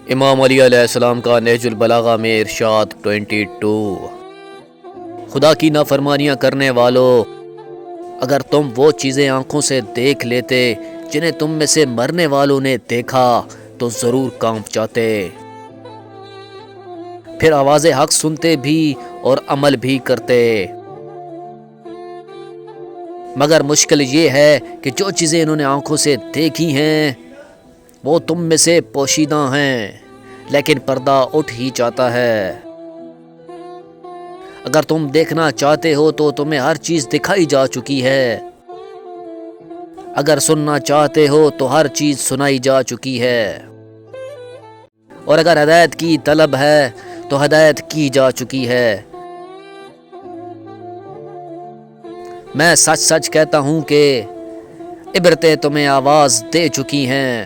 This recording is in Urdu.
امام علی علیہ السلام کا نہج البلاغہ میں ارشاد 22۔ خدا کی نافرمانیاں کرنے والو، اگر تم وہ چیزیں آنکھوں سے دیکھ لیتے جنہیں تم میں سے مرنے والوں نے دیکھا تو ضرور کانپ جاتے، پھر آواز حق سنتے بھی اور عمل بھی کرتے۔ مگر مشکل یہ ہے کہ جو چیزیں انہوں نے آنکھوں سے دیکھی ہیں وہ تم میں سے پوشیدہ ہیں، لیکن پردہ اٹھ ہی جاتا ہے۔ اگر تم دیکھنا چاہتے ہو تو تمہیں ہر چیز دکھائی جا چکی ہے، اگر سننا چاہتے ہو تو ہر چیز سنائی جا چکی ہے، اور اگر ہدایت کی طلب ہے تو ہدایت کی جا چکی ہے۔ میں سچ سچ کہتا ہوں کہ عبرتیں تمہیں آواز دے چکی ہیں۔